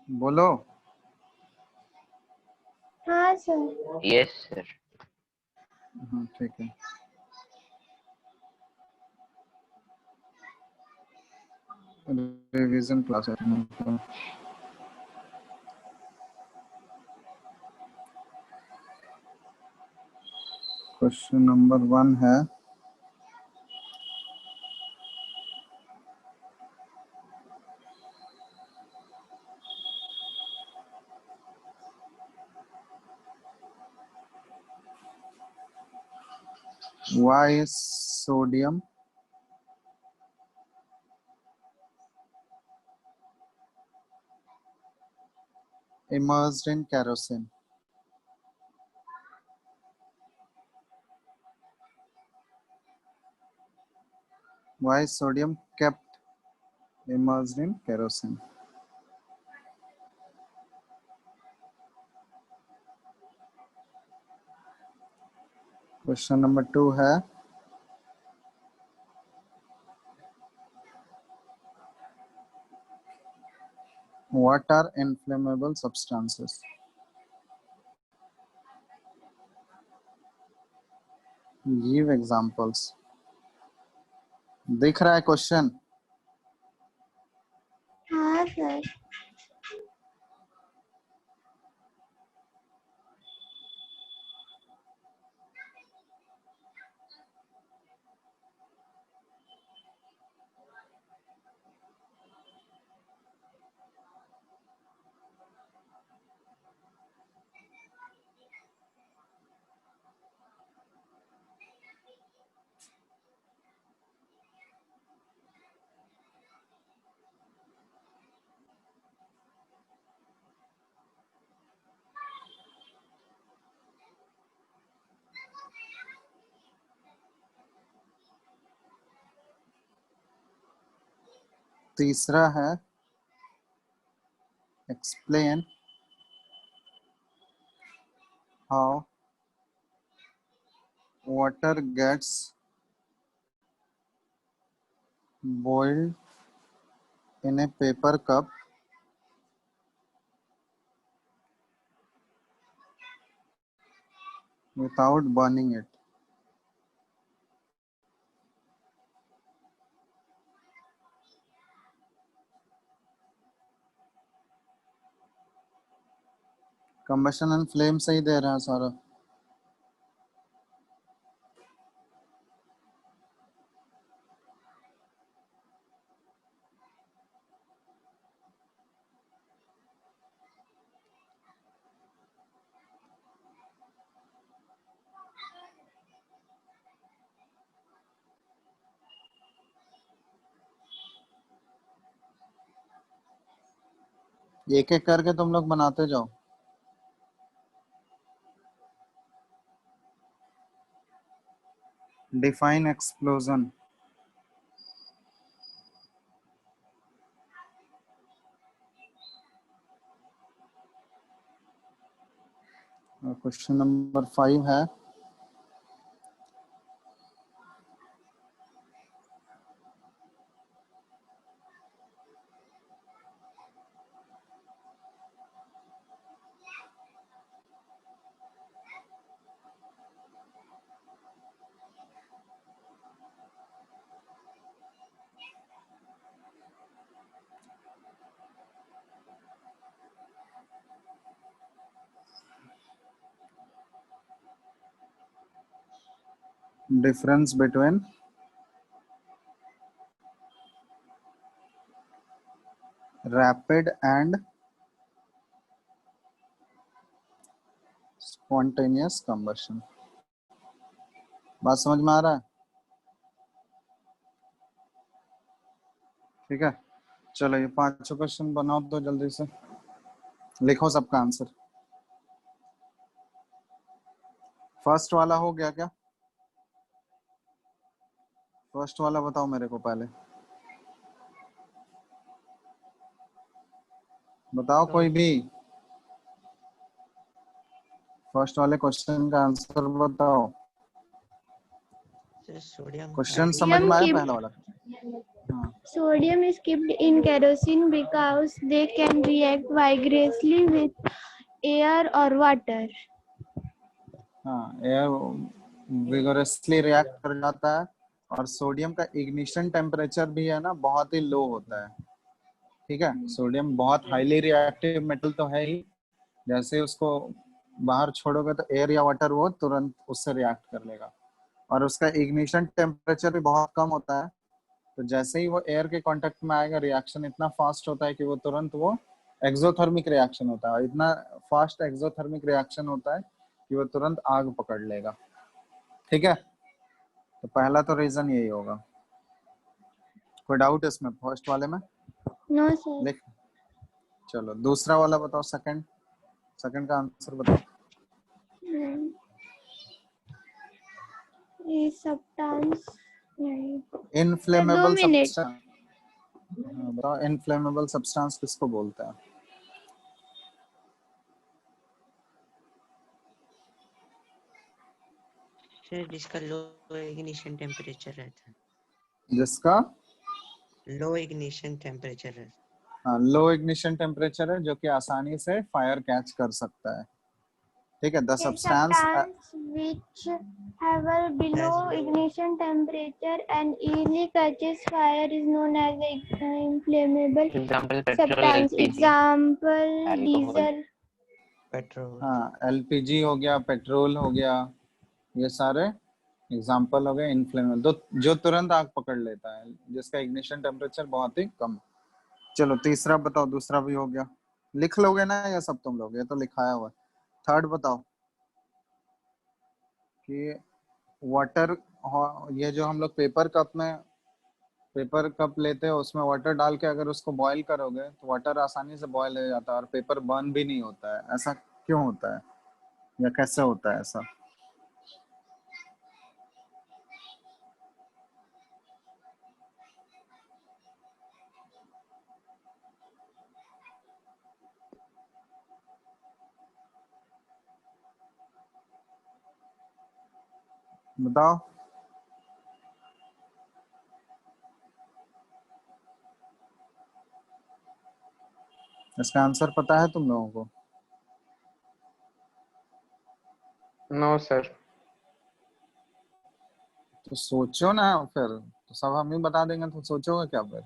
बोलो। हाँ sir. Yes sir. हाँ ठीक है। रिवीजन क्लास है। क्वेश्चन नंबर 1 है, why is sodium immersed in kerosene? Why is sodium kept immersed in kerosene? Question number 2 है, what are inflammable substances? Give examples. दिख रहा है क्वेश्चन? हाँ सर। तीसरा है, explain how water gets boiled in a paper cup without burning it. Combustion and flame से ही दे रहा है सारा। एक एक करके तुम लोग बनाते जाओ। Define explosion. क्वेश्चन नंबर 5 है, difference between rapid and spontaneous combustion. बात समझ में आ रहा है? ठीक है, चलो ये 5 क्वेश्चन बनाओ तो जल्दी से लिखो सबका आंसर। फर्स्ट वाला हो गया क्या? फर्स्ट वाला बताओ मेरे को पहले, बताओ कोई भी। फर्स्ट वाले क्वेश्चन का आंसर बताओ। सोडियम क्वेश्चन समझ में आया पहला वाला? हाँ Sodium is kept in kerosene because they can react vigorously with air or water. हाँ, एयर विगोरसली रिएक्ट कर जाता है, और सोडियम का इग्निशन टेम्परेचर भी है ना बहुत ही लो होता है। ठीक है, सोडियम बहुत हाईली रिएक्टिव मेटल तो है ही, जैसे उसको बाहर छोड़ोगे तो एयर या वाटर वो तुरंत उससे रिएक्ट कर लेगा, और उसका इग्निशन टेम्परेचर भी बहुत कम होता है। तो जैसे ही वो एयर के कांटेक्ट में आएगा, रिएक्शन इतना फास्ट होता है कि वो तुरंत वो एक्सोथर्मिक रिएक्शन होता है, और इतना फास्ट एक्सोथर्मिक रिएक्शन होता है कि वो तुरंत आग पकड़ लेगा। ठीक है, तो पहला तो रीजन यही होगा। कोई डाउट इसमें फर्स्ट वाले में? No, sir. लिख, चलो दूसरा वाला बताओ, सेकंड, सेकंड का आंसर बताओ। ये substance नहीं। Inflammable 2 minute. सब्सटेंस, बताओ इनफ्लेमेबल सब्सटेंस किसको बोलते हैं? सर जिसका लो इग्निशन टेम्परेचर रहता है, जिसका लो इग्निशन टेम्परेचर रहता लो इग्निशन टेम्परेचर है, जो कि आसानी से फायर कैच कर सकता है। ठीक है, the A substance, substance which have a below ignition temperature and easily catches fire is known as inflammable Example, petrol, substance. LPG, Example, alcohol. diesel. है, पेट्रोल। हाँ एलपीजी हो गया, पेट्रोल हो गया, ये सारे एग्जाम्पल हो गए इनफ्लेमेबल, तो जो तुरंत आग पकड़ लेता है, जिसका इग्निशन टेम्परेचर बहुत ही कम। चलो तीसरा बताओ, दूसरा भी हो गया। लिख लोगे ना या सब तुम लोग? ये तो लिखाया हुआ है। थर्ड बताओ कि वाटर, ये जो हम लोग पेपर कप लेते हैं, उसमें वाटर डाल के अगर उसको बॉईल करोगे तो वाटर आसानी से बॉईल हो जाता है और पेपर बर्न भी नहीं होता है। ऐसा क्यों होता है या कैसे होता है ऐसा? बताओ। इसका आंसर पता है तुम लोगों को? No, sir. तो सोचो ना फिर, तो सब हम ही बता देंगे तो सोचोगे क्या फिर?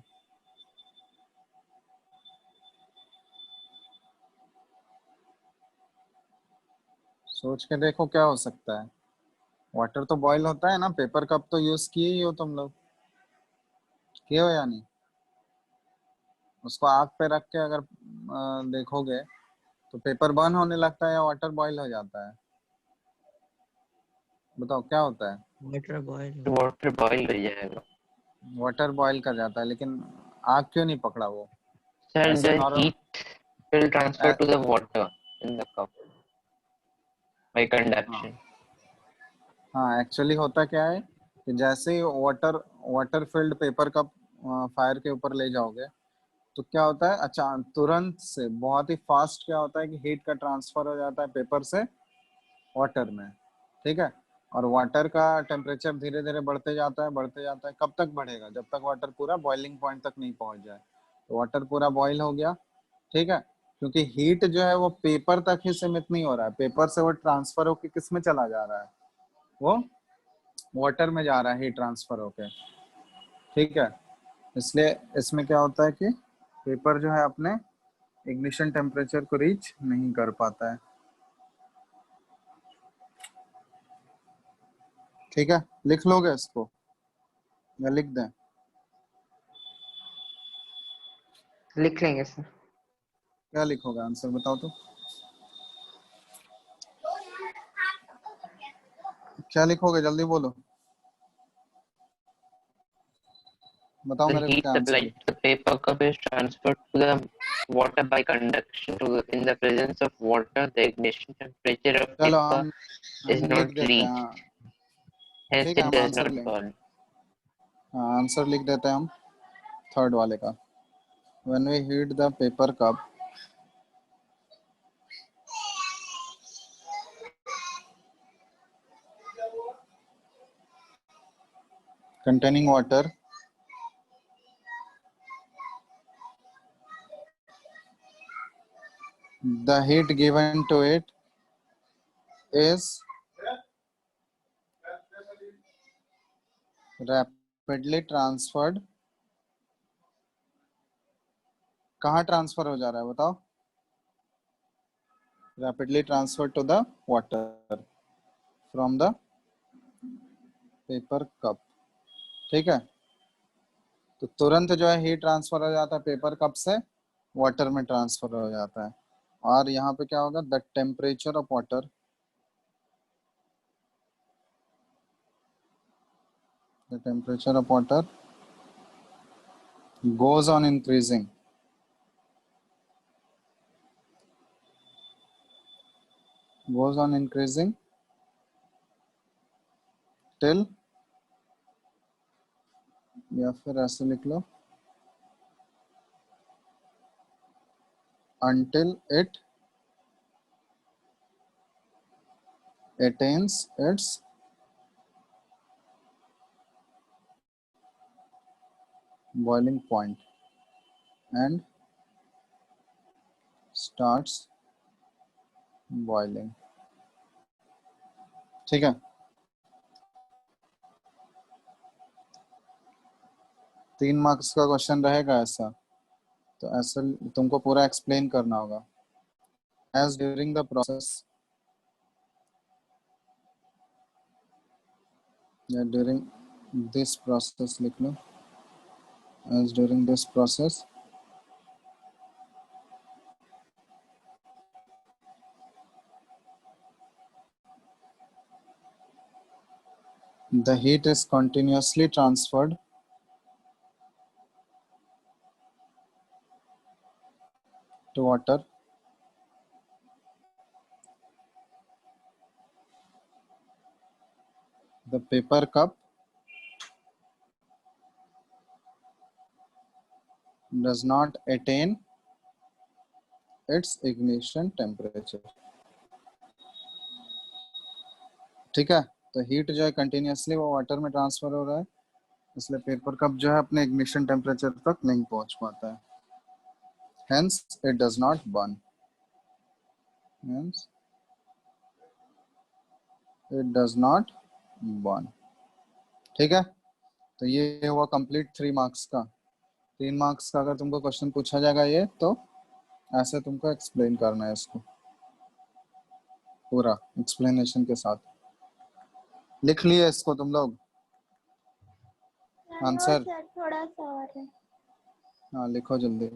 सोच के देखो क्या हो सकता है। वाटर तो बॉईल होता है ना, पेपर कप तो यूज किए ही हो तुम लोग, किए हो या नहीं? उसको आग पे रख के अगर देखोगे तो पेपर बर्न होने लगता है या वाटर बॉईल हो जाता है? बताओ क्या होता है? Water boil. Water boil हो जाएगा. वाटर बॉईल कर जाता है, लेकिन आग क्यों नहीं पकड़ा वो? Sir, ऐसे the normal, heat will transfer to the water in the cup by हाँ conduction. हाँ, एक्चुअली होता क्या है कि जैसे ही water filled paper cup fire के ऊपर ले जाओगे तो क्या होता है, अचानक तुरंत से बहुत ही फास्ट क्या होता है कि हीट का ट्रांसफर हो जाता है पेपर से वाटर में। ठीक है, और वाटर का टेम्परेचर धीरे धीरे बढ़ते जाता है। कब तक बढ़ेगा? जब तक वाटर पूरा बॉइलिंग पॉइंट तक नहीं पहुंच जाए। तो वाटर पूरा बॉईल हो गया, ठीक है, क्योंकि हीट जो है वो पेपर तक ही सीमित नहीं हो रहा है, पेपर से वो ट्रांसफर होके किस में चला जा रहा है, वो वाटर में जा रहा है हीट ट्रांसफर होके। ठीक है, इसलिए इसमें क्या होता है कि पेपर जो है अपने इग्निशन टेम्परेचर को रीच नहीं कर पाता है। ठीक है, लिख लोगे इसको या लिख दें? लिख लेंगे sir. क्या लिखोगे आंसर बताओ तो? क्या लिखोगे, जल्दी बोलो, बताओ The मेरे को heat क्या answer supplied to the paper cup is transferred to the water by conduction. In the presence of water, the ignition temperature of चलो paper is हम लिख not देते हैं, reached. हाँ Hence, ठीक है, it हम does आंसर not लिख, burn. हाँ आंसर लिख देते हैं हम थर्ड वाले का। When we heat the paper cup, containing water, The heat given to it is rapidly transferred. कहाँ ट्रांसफर हो जा रहा है बताओ? Rapidly transferred to the water from the paper cup. ठीक है, तो तुरंत जो है हीट ट्रांसफर हो जाता है पेपर कप से वाटर में ट्रांसफर हो जाता है। और यहाँ पे क्या होगा? The temperature of water goes on increasing till, या फिर ऐसे लिख लो, until it attains its boiling point and starts boiling। ठीक है, 3 मार्क्स का क्वेश्चन रहेगा ऐसा, तो ऐसा तुमको पूरा एक्सप्लेन करना होगा। As during the process, या during this process लिख लो, as during this process the heat is continuously transferred to water the paper cup does not attain its ignition temperature। ठीक है, तो हीट जो है कंटिन्यूसली वो वाटर में ट्रांसफर हो रहा है, इसलिए पेपर कप जो है अपने इग्निशन टेम्परेचर तक नहीं पहुंच पाता है। Hence it does not burn। Hence it does not burn। ठीक है, तो ये हुआ कंप्लीट 3 मार्क्स का। 3 मार्क्स का अगर तुमको क्वेश्चन पूछा जाएगा ये, तो ऐसे तुमको एक्सप्लेन करना है इसको पूरा एक्सप्लेनेशन के साथ। लिख लिए इसको तुम लोग आंसर? सर थोड़ा सा और है। हाँ लिखो जल्दी।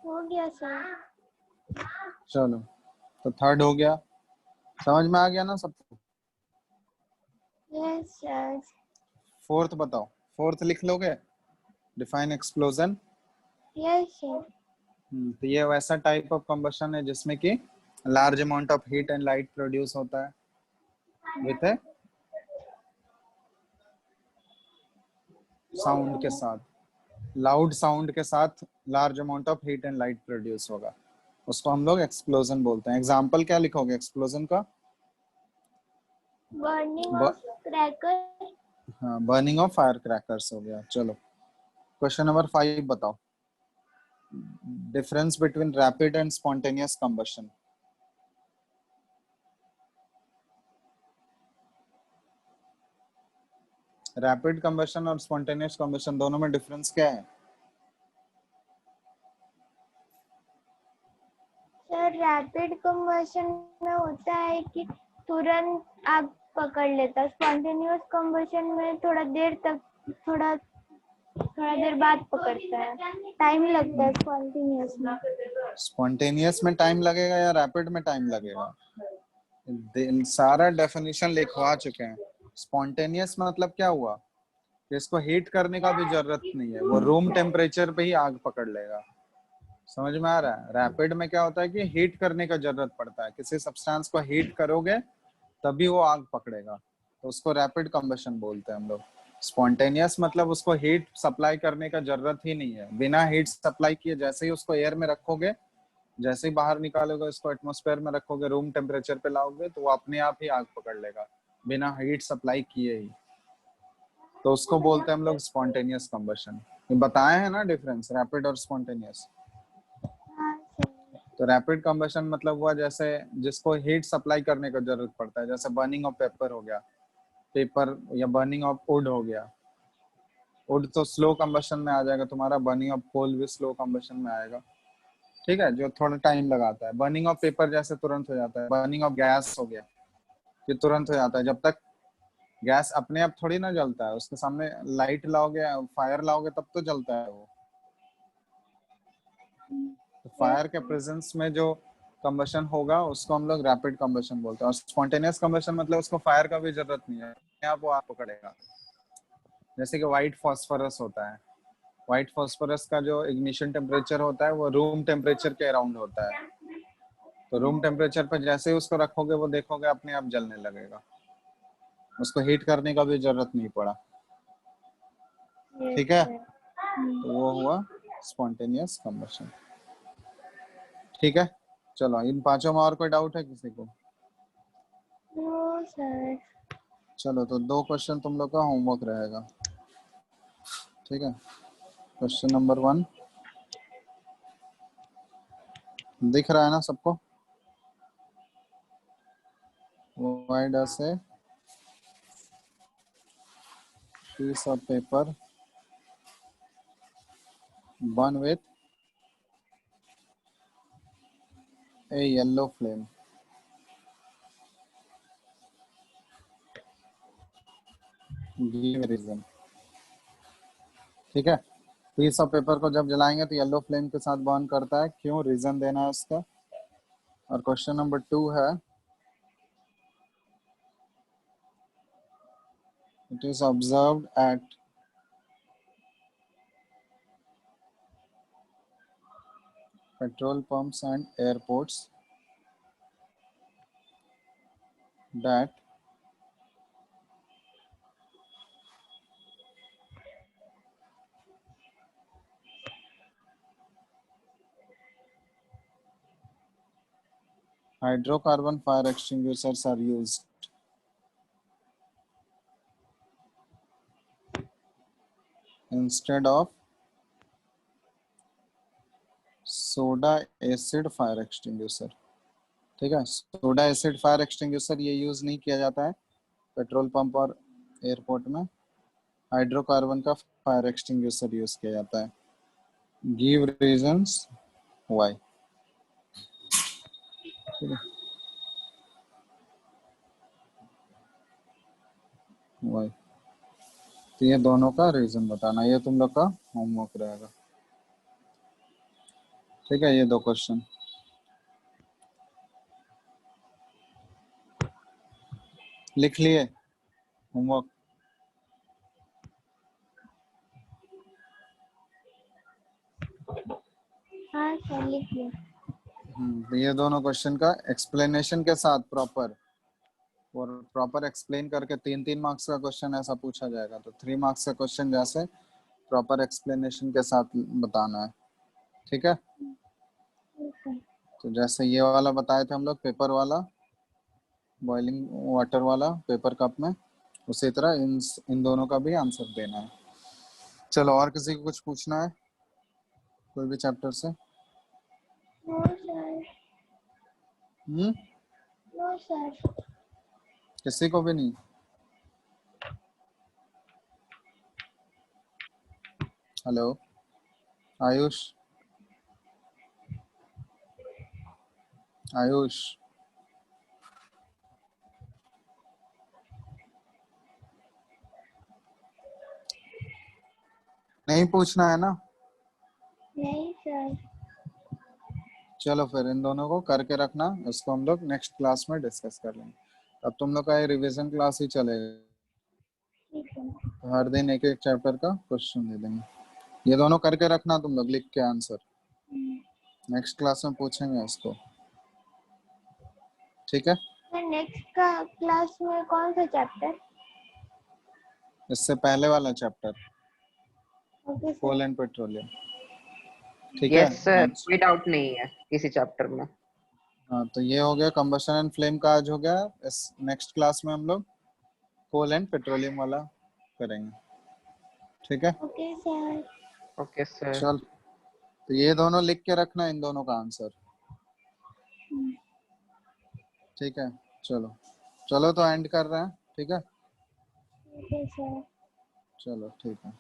हो गया सर। चलो, तो थर्ड हो गया, समझ में आ गया ना सबको? Yes sir. फोर्थ बताओ, फोर्थ लिख लोगे? Define explosion. Yes sir. तो ये वैसा टाइप ऑफ कंबशन है जिसमें कि large amount of heat and light produce होता है विथ ए साउंड के साथ, लाउड साउंड के साथ large amount of heat and light produce होगा, उसको हम लोग एक्सप्लोजन बोलते हैं। एग्जाम्पल क्या लिखोगे एक्सप्लोजन का? Burning of cracker. हाँ, बर्निंग ऑफ फायर क्रैकर्स हो गया। चलो क्वेश्चन नंबर 5 बताओ, difference between rapid and spontaneous combustion. Rapid combustion और स्पॉन्टेनियस कंबशन दोनों में डिफरेंस क्या है? सर रैपिड कंबशन में होता है कि तुरंत आग पकड़ लेता। स्पॉन्टेनियस कंबशन में थोड़ा देर बाद पकड़ता है, टाइम लगता है स्पॉन्टेनियस में। स्पॉन्टेनियस में टाइम लगेगा या रैपिड में टाइम लगेगा? सारा डेफिनेशन लिखवा चुके हैं। स्पॉन्टेनियस मतलब क्या हुआ कि इसको हीट करने का भी जरूरत नहीं है, वो रूम टेम्परेचर पे ही आग पकड़ लेगा। समझ में आ रहा है? रैपिड में क्या होता है कि हीट करने का जरूरत पड़ता है, किसी सब्सटेंस को हीट करोगे तभी वो आग पकड़ेगा, तो उसको रैपिड कंबशन बोलते हैं हम लोग। स्पॉन्टेनियस मतलब उसको हीट सप्लाई करने का जरूरत ही नहीं है, बिना हीट सप्लाई किए जैसे ही उसको एयर में रखोगे, जैसे ही बाहर निकालोगे उसको एटमॉस्फेयर में रखोगे, रूम टेम्परेचर पे लाओगे, तो वो अपने आप ही आग पकड़ लेगा बिना हीट सप्लाई किए ही। तो उसको बोलते हैं हम लोग स्पॉन्टेनियस कंबशन। बताए हैं ना डिफरेंस रैपिड और स्पॉन्टेनियस। हाँ सर। तो रैपिड कंबशन मतलब हुआ जैसे जिसको हीट सप्लाई करने का जरूरत पड़ता है, जैसे बर्निंग ऑफ पेपर हो गया, पेपर, या बर्निंग ऑफ वुड हो गया। वुड तो स्लो कंबशन में आ जाएगा तुम्हारा, बर्निंग ऑफ कोल भी स्लो कंबशन में आएगा, ठीक है, जो थोड़ा टाइम लगाता है। बर्निंग ऑफ पेपर जैसे तुरंत हो जाता है। बर्निंग ऑफ गैस हो गया, ये तुरंत हो जाता है। जब तक गैस अपने आप थोड़ी ना जलता है, उसके सामने लाइट लाओगे, फायर लाओगे तब तो जलता है वो। तो फायर के प्रेजेंस में जो कंबशन होगा उसको हम लोग रैपिड कंबशन बोलते हैं। और स्पॉन्टेनियस कंबशन मतलब उसको फायर का भी जरूरत नहीं है, अपने आप वो आग पकड़ेगा। जैसे कि व्हाइट फॉस्फोरस होता है, व्हाइट फॉस्फोरस का जो इग्निशन टेम्परेचर होता है वो रूम टेम्परेचर के अराउंड होता है। तो रूम टेम्परेचर पर जैसे ही उसको रखोगे वो देखोगे अपने आप जलने लगेगा, उसको हीट करने का भी जरूरत नहीं पड़ा। ठीक है, तो वो हुआ स्पॉन्टेनियस कंबशन। ठीक है, चलो इन पांचों में और कोई डाउट है किसी को? No sir. चलो तो 2 क्वेश्चन तुम लोग का होमवर्क रहेगा, ठीक है। क्वेश्चन नंबर 1 दिख रहा है ना सबको? Why does a piece of paper burn with a yellow flame? Give a reason. ठीक है, पीस ऑफ पेपर को जब जलाएंगे तो येलो फ्लेम के साथ बर्न करता है, क्यों? रीजन देना है उसका। और क्वेश्चन नंबर 2 है, it is observed at petrol pumps and airports that hydrocarbon fire extinguishers are used instead of soda acid fire extinguisher. ठीक है, सोडा एसिड फायर एक्सटिंग्विशर ये यूज नहीं किया जाता है पेट्रोल पंप और एयरपोर्ट में, हाइड्रोकार्बन का फायर एक्सटिंग्विशर यूज किया जाता है। Give reasons why. ठीक है, व्हाई, तो ये दोनों का रीजन बताना, ये तुम लोग का होमवर्क रहेगा। ठीक है, ये 2 क्वेश्चन लिख लिए होमवर्क? हाँ सर, लिखिए। तो ये दोनों क्वेश्चन का एक्सप्लेनेशन के साथ प्रॉपर, और प्रॉपर एक्सप्लेन करके 3-3 मार्क्स का क्वेश्चन ऐसा पूछा जाएगा। तो 3 मार्क्स का क्वेश्चन जैसे प्रॉपर एक्सप्लेनेशन के साथ बताना है, ठीक है। तो जैसे ये वाला बताए थे हम लोग, पेपर वाला, बॉइलिंग वाटर वाला पेपर कप में, उसी तरह इन दोनों का भी आंसर देना है। चलो, और किसी को कुछ पूछना है कोई भी चैप्टर से? No sir. Hmm, no sir. किसी को भी नहीं? हेलो आयुष, आयुष, नहीं पूछना है ना? नहीं सर। चलो फिर इन दोनों को करके रखना, इसको हम लोग नेक्स्ट क्लास में डिस्कस कर लेंगे। अब तुम लोग का ये रिवीजन क्लास ही चलेगा, ठीक है। तो हर दिन एक एक चैप्टर का क्वेश्चन दे देंगे। ये दोनों करके रखना तुम लोग लिख के आंसर, नेक्स्ट क्लास में पूछेंगे इसको, ठीक है? सर नेक्स्ट का क्लास में कौन सा चैप्टर? इससे पहले वाला chapter okay sir. Coal and petroleum, ठीक है? यस सर, आज कोई डाउट नहीं है किसी चैप्टर में। हाँ, तो ये हो गया कंबशन एंड फ्लेम का, आज हो गया। इस नेक्स्ट क्लास में हम लोग कोल एंड पेट्रोलियम वाला करेंगे, ठीक है? Okay sir. Okay sir. चल, तो ये दोनों लिख के रखना, इन दोनों का आंसर, ठीक है? चलो चलो, तो एंड कर रहे हैं, ठीक है? Okay sir. चलो ठीक है।